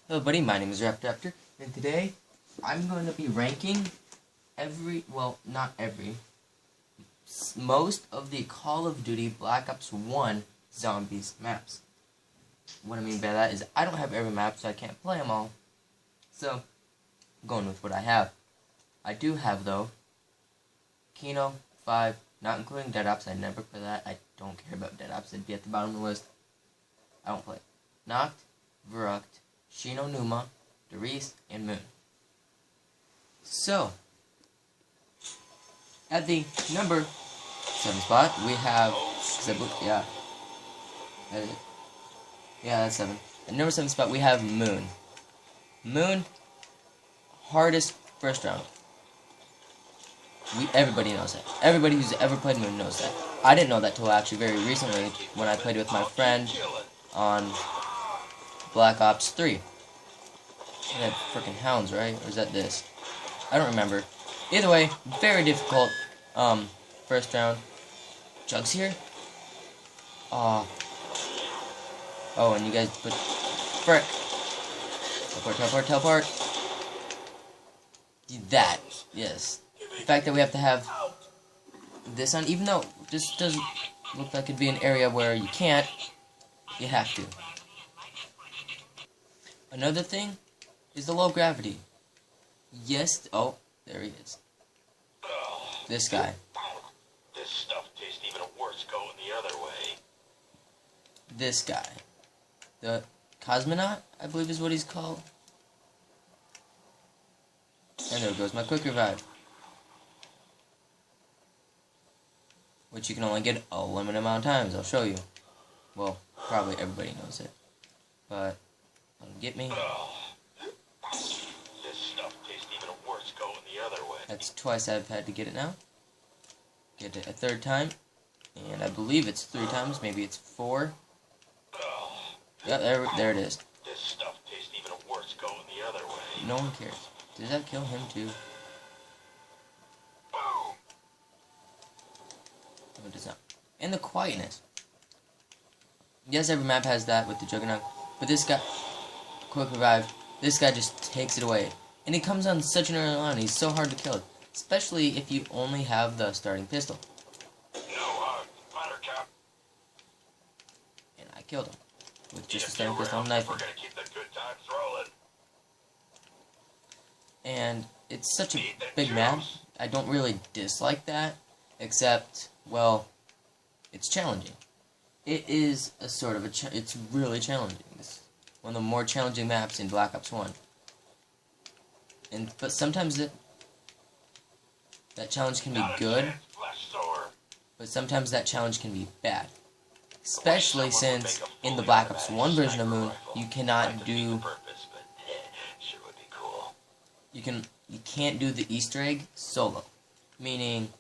Hello buddy, my name is Raptor, and today I'm going to be ranking most of the Call of Duty Black Ops 1 Zombies maps. What I mean by that is I don't have every map, so I can't play them all. So, I'm going with what I have. I do have, though, Kino 5, not including Dead Ops. I never play that. I don't care about Dead Ops. It'd be at the bottom of the list. I don't play it. Noct, Verrucht, Shino Numa, Darius, and Moon. So, at the number 7 spot, we have that's 7. At number 7 spot, we have Moon. Moon, hardest first round. Everybody knows that. Everybody who's ever played Moon knows that. I didn't know that till actually very recently when I played with my friend on Black Ops 3. I had freaking hounds, right? Or is that this? I don't remember. Either way, very difficult first round. Jugs here? Oh, and you guys put frick. Teleport. That, yes. The fact that we have to have this on, even though this doesn't look like it'd be an area where you can't, you have to. Another thing is the low gravity. Yes, oh, there he is. This guy. This stuff tastes even worse going the other way. This guy. The Cosmonaut, I believe is what he's called. And there goes my quick revive. Which you can only get a limited amount of times, I'll show you. Well, probably everybody knows it. But, get me. This stuff tastes even worse going the other way. That's twice I've had to get it now. Get it a third time. And I believe it's 3 times, maybe it's 4. Yep, there it is. This stuff tastes even worse going the other way. No one cares. Does that kill him too? No, it does not. And the quietness. Yes, every map has that with the Juggernaut. But this guy, quick revive, this guy just takes it away. And he comes on such an early line, he's so hard to kill. Especially if you only have the starting pistol. And I killed him. With just the starting pistol and knife. And it's such a big map, I don't really dislike that. Except, well, it's challenging. It is a sort of it's really challenging. It's one of the more challenging maps in Black Ops 1. But sometimes that challenge can be good, but sometimes that challenge can be bad. Especially since in the Black Ops 1 version of Moon, you cannot do you can't do the Easter egg solo. Meaning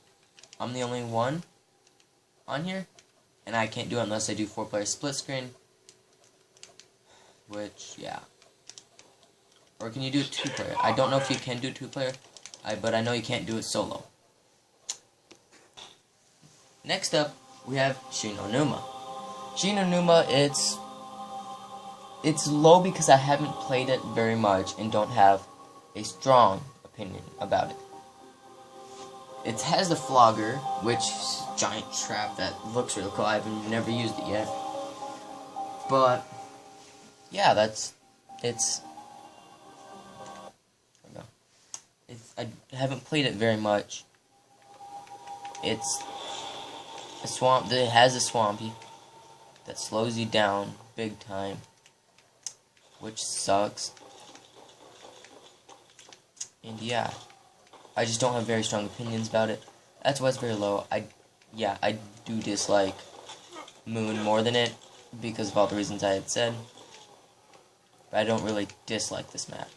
I'm the only one on here, and I can't do it unless I do 4-player split screen. Which, yeah. Or can you do it 2-player? I don't know if you can do 2-player, but I know you can't do it solo. Next up, we have Shino Numa. Shino Numa, it's low because I haven't played it very much and don't have a strong opinion about it. It has the Flogger, which is a giant trap that looks really cool. I've never used it yet. But, yeah, I haven't played it very much. It's a swamp, it has a swampy that slows you down big time, which sucks. And yeah, I just don't have very strong opinions about it. That's why it's very low. I do dislike Moon more than it because of all the reasons I had said. But I don't really dislike this map.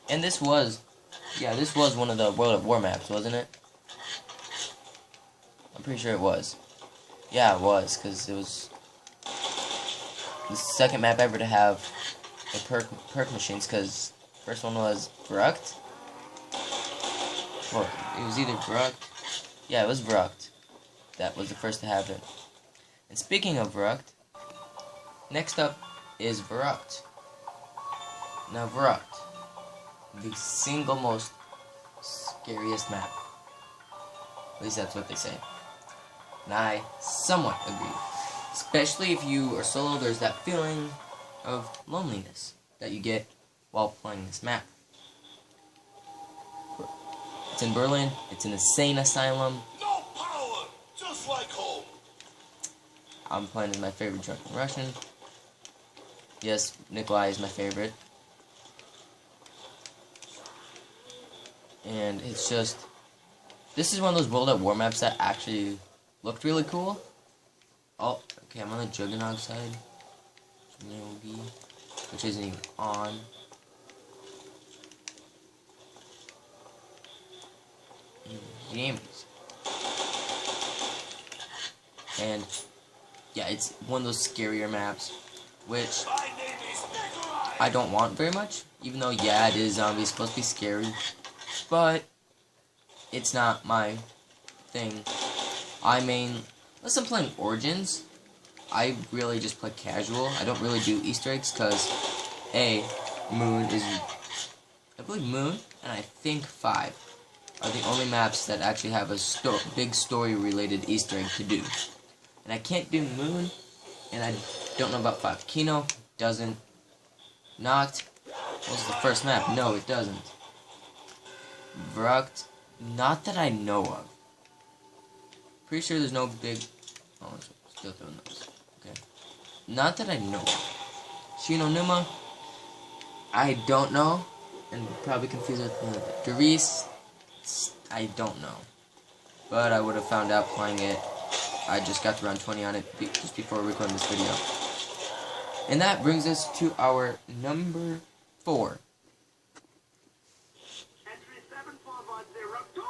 And this was one of the World at War maps, wasn't it? I'm pretty sure it was. Yeah, it was, because it was the second map ever to have a perk machines, because first one was Verrucht. Or it was either Verrucht. Yeah, it was Verrucht. That was the first to have it. And speaking of Verrucht, next up is Verrucht. Now Verrucht, the single most scariest map. At least that's what they say. And I somewhat agree. Especially if you are solo, there's that feeling of loneliness that you get while playing this map. It's in Berlin. It's an insane asylum. No power, just like home. I'm playing as my favorite drunken Russian. Yes, Nikolai is my favorite. And it's just... This is one of those World at War maps that actually looked really cool. Oh, okay, I'm on the Juggernaut side. Which isn't even on. James. And yeah, it's one of those scarier maps, which I don't want very much. Even though, yeah, it is zombies, supposed to be scary, but it's not my thing. Unless I'm playing Origins, I really just play casual. I don't really do Easter eggs because Moon is, I believe Moon, and I think 5 are the only maps that actually have a big story-related Easter egg to do. And I can't do Moon, and I don't know about 5. Kino doesn't. Noct was the first map. No, it doesn't. Verrucht, not that I know of. Pretty sure there's no big... Oh, still doing those. Okay. Not that I know of. Shinonuma, I don't know. And probably confused with Darius. I don't know. But I would have found out playing it. I just got to round 20 on it just before recording this video. And that brings us to our number 4. Entry 74102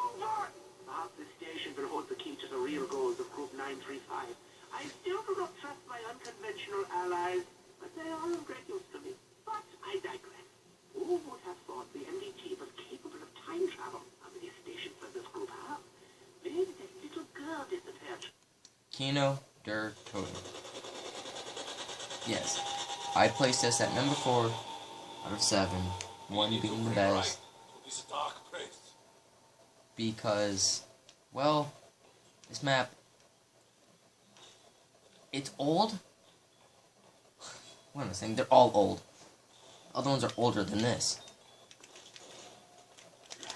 this station will hold the key to the real goals of Group 935. I still do not trust my unconventional allies, but they are of great use to me. But I digress. Who would have thought the MDT was capable of time travel? How many stations does this group have? Maybe that little girl disappeared. Kino der Toten. Yes, I placed this at number 4 out of 7. 1 being the best. Because, well, this map, it's old. What am I saying? They're all old. Other ones are older than this.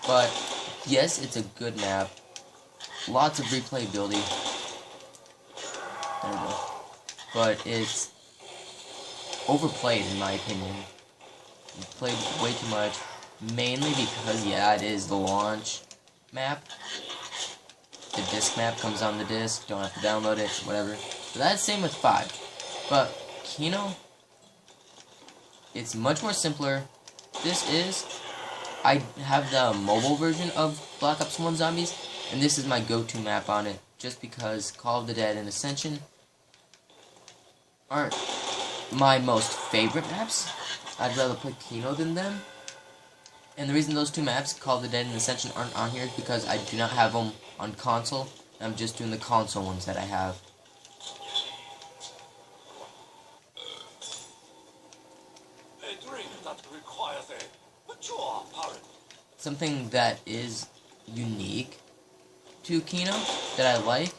But, yes, it's a good map. Lots of replayability. There we go. But it's overplayed, in my opinion. It's played way too much. Mainly because, yeah, it is the launch map. The disc map comes on the disc. Don't have to download it, whatever. So that's the same with 5. But Kino, it's much more simpler. I have the mobile version of Black Ops 1 Zombies, and this is my go-to map on it, just because Call of the Dead and Ascension aren't my most favorite maps. I'd rather play Kino than them. And the reason those two maps, Call of the Dead and Ascension, aren't on here is because I do not have them on console. I'm just doing the console ones that I have. A drink that requires a mature palate. Something that is unique to Kino that I like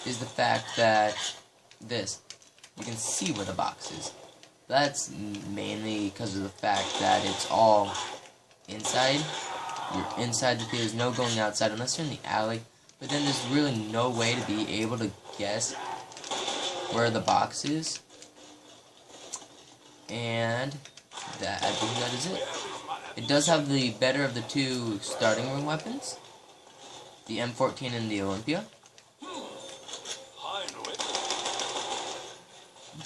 is the fact that you can see where the box is. That's mainly because of the fact that it's all inside. You're inside the theater. There's no going outside unless you're in the alley. But then there's really no way to be able to guess where the box is. And I believe that is it. It does have the better of the two starting room weapons. The M14 and the Olympia.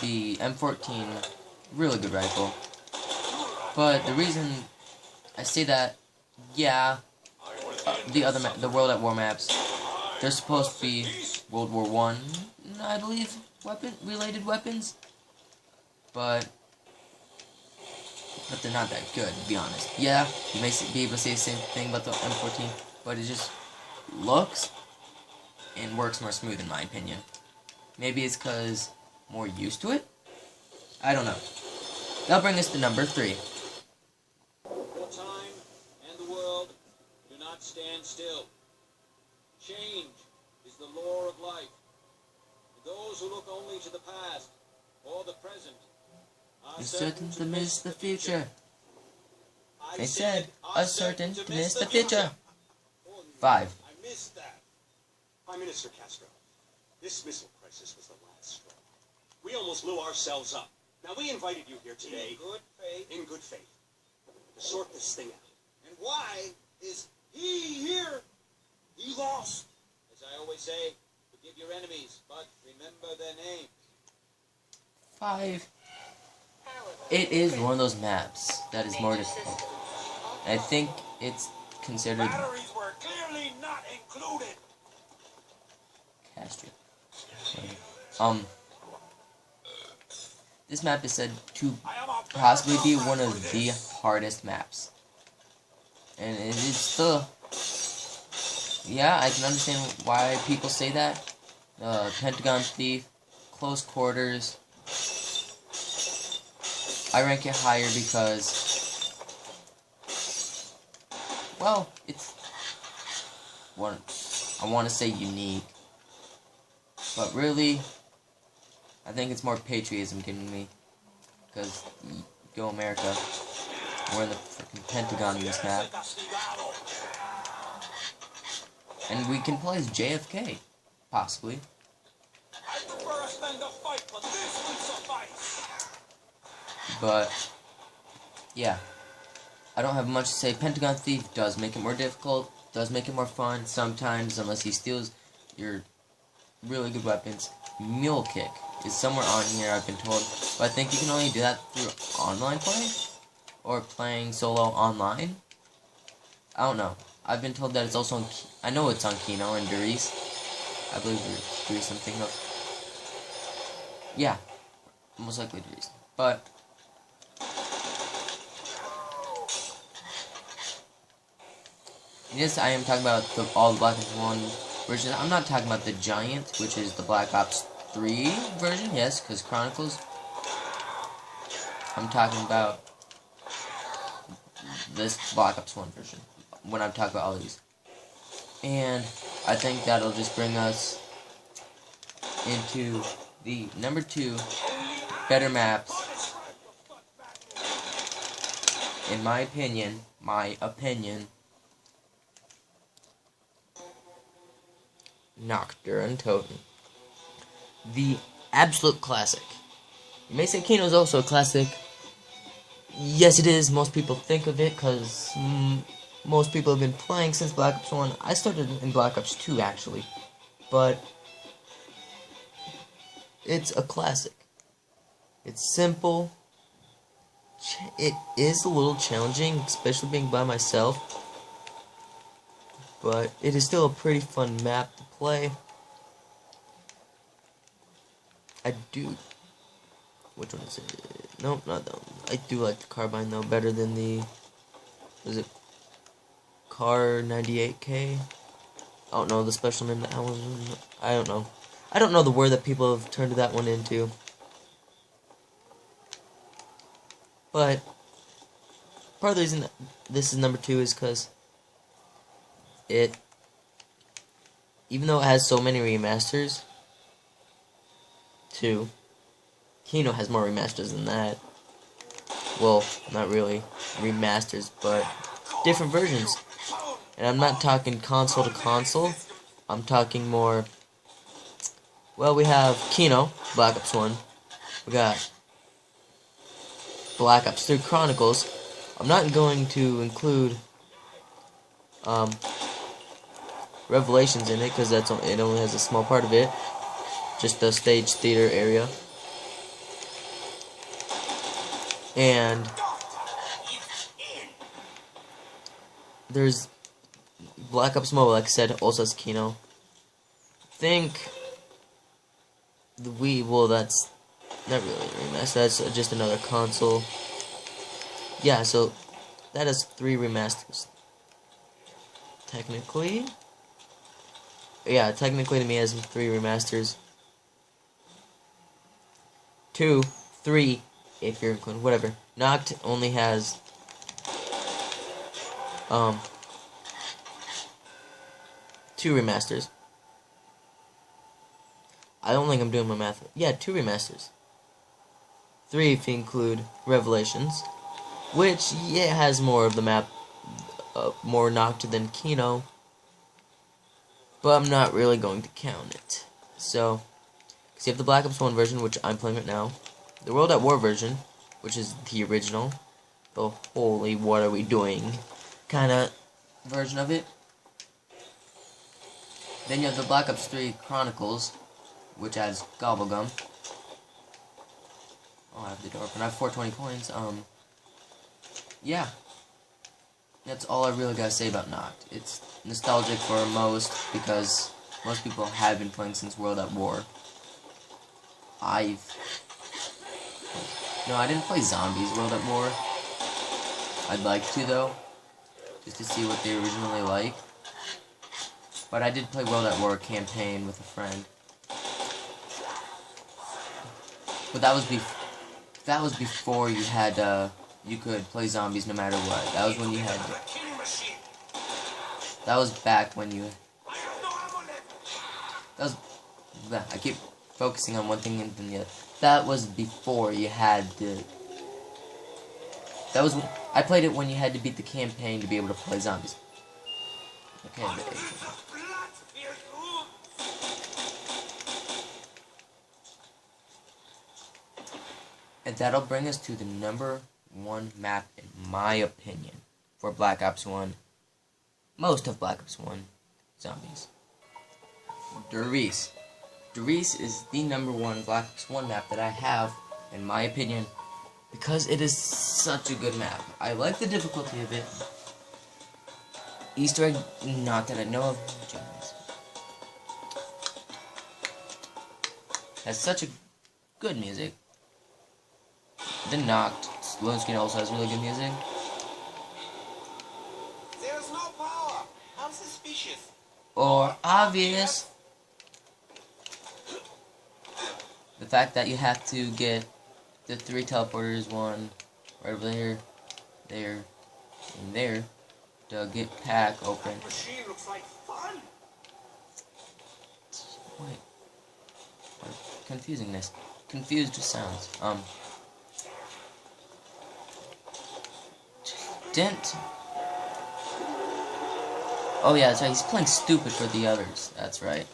The M14, really good rifle. But the reason I say that, yeah, the World at War maps, they're supposed to be World War I, I believe, related weapons. But they're not that good, to be honest. Yeah, you may be able to say the same thing about the M14, but it just looks and works more smooth in my opinion. Maybe it's because more used to it? I don't know. That'll bring us to number 3. The time and the world do not stand still. Change is the law of life. And those who look only to the past or the present are certain to miss the future. I They said, are certain to miss the future. 5. I missed that. Prime Minister Castro, this missile crisis was the last straw. We almost blew ourselves up. Now, we invited you here today In good faith. to sort this thing out. And why is he here? He lost. As I always say, forgive your enemies, but remember their names. 5. It is one of those maps that is more difficult. I think it's considered Batteries were clearly not included. Castro. This map is said to possibly be one of the hardest maps. And it's the... Yeah, I can understand why people say that. Pentagon Thief, Close Quarters. I rank it higher because... Well, it's... one. I want to say unique. But really... I think it's more patriotism getting me. Because, go America. We're in the freaking Pentagon in this map. And we can play as JFK. Possibly. I prefer us than to fight, but this will suffice. But, yeah. I don't have much to say. Pentagon Thief does make it more difficult. Does make it more fun sometimes, unless he steals your really good weapons. Mule Kick is somewhere on here, I've been told. But I think you can only do that through online play? Or playing solo online? I don't know. I've been told that it's also on... I know it's on Kino and Duri's. I believe Duri's I'm thinking of. Yeah. Most likely Duri's. But... yes, I am talking about all the Black Ops 1 versions. I'm not talking about the Giant, which is the Black Ops 3 version. Yes, because Chronicles. I'm talking about this Black Ops 1 version when I'm talking about all these. And I think that'll just bring us into the number 2 better maps. In my opinion, Noctur and Totem. The absolute classic. You may say Kino is also a classic. Yes, it is. Most people think of it because most people have been playing since Black Ops 1. I started in Black Ops 2, actually. But it's a classic. It's simple. It is a little challenging, especially being by myself. But it is still a pretty fun map to play. I do. Which one is it? Nope, not that one. I do like the carbine though better than the. Was it Car 98K? I don't know the special name that one. I don't know. I don't know the word that people have turned that one into. But part of the reason this is number 2 is because it, even though it has so many remasters, too, Kino has more remasters than that. Well, not really remasters, but different versions. And I'm not talking console to console. I'm talking more. Well, we have Kino, Black Ops 1. We got Black Ops 3 Chronicles. I'm not going to include Revelations in it because it only has a small part of it, just the stage theater area. And there's Black Ops Mobile, like I said, also has Kino. I think the Wii, well, that's not really a remaster, that's just another console. Yeah, so that has 3 remasters. Technically, yeah, technically to me it has 3 remasters. 2, 3, if you're including whatever. Knocked only has 2 remasters. I don't think I'm doing my math. Yeah, 2 remasters. 3 if you include Revelations, which yeah has more of the map, more Knocked than Kino, but I'm not really going to count it. So, because you have the Black Ops 1 version, which I'm playing right now, the World at War version, which is the original, the holy what are we doing kind of version of it. Then you have the Black Ops 3 Chronicles, which adds Gobblegum. Oh, I have the door open. I have 420 coins. Yeah. That's all I really gotta say about Knocked. It's nostalgic for most, because most people have been playing since World at War. No, I didn't play Zombies World at War. I'd like to, though, just to see what they originally like. But I did play World at War campaign with a friend. But that was before you had you could play zombies no matter what. That was when you had. That was back when you. That was. I keep focusing on one thing and then the other. That was before you had to. That was. I played it when you had to beat the campaign to be able to play zombies. Okay. And that'll bring us to the #1 map, in my opinion, for Black Ops 1. Most of Black Ops 1 zombies. Derice. Derice is the #1 Black Ops 1 map that I have, in my opinion, because it is such a good map. I like the difficulty of it. Easter egg, not that I know of. Has such a good music. The Knocked load screen also has really good music. There's no power. How suspicious. Or obvious. The fact that you have to get the 3 teleporters, one right over there, there, and there, to get pack open. Machine looks like fun. Wait. What confusingness. Confused sounds. Dent. Oh yeah, that's right. He's playing stupid for the others. That's right.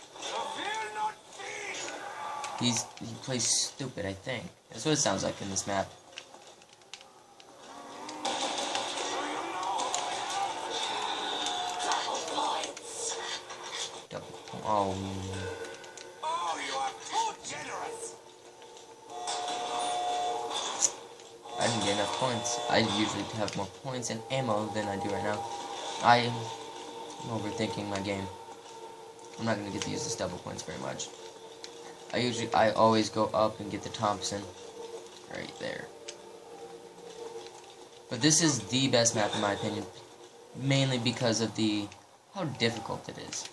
He plays stupid, I think. That's what it sounds like in this map. Oh. Oh, you are too generous. I didn't get enough points. I usually have more points and ammo than I do right now. I am overthinking my game. I'm not going to get to use the stubble points very much. I always go up and get the Thompson. Right there. But this is the best map in my opinion. Mainly because of how difficult it is.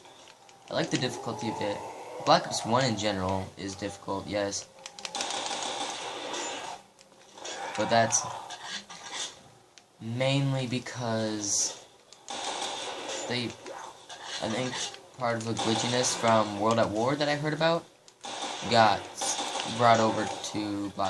I like the difficulty of it. Black Ops 1 in general is difficult, yes. But that's mainly because I think part of the glitchiness from World at War that I heard about got brought over to Black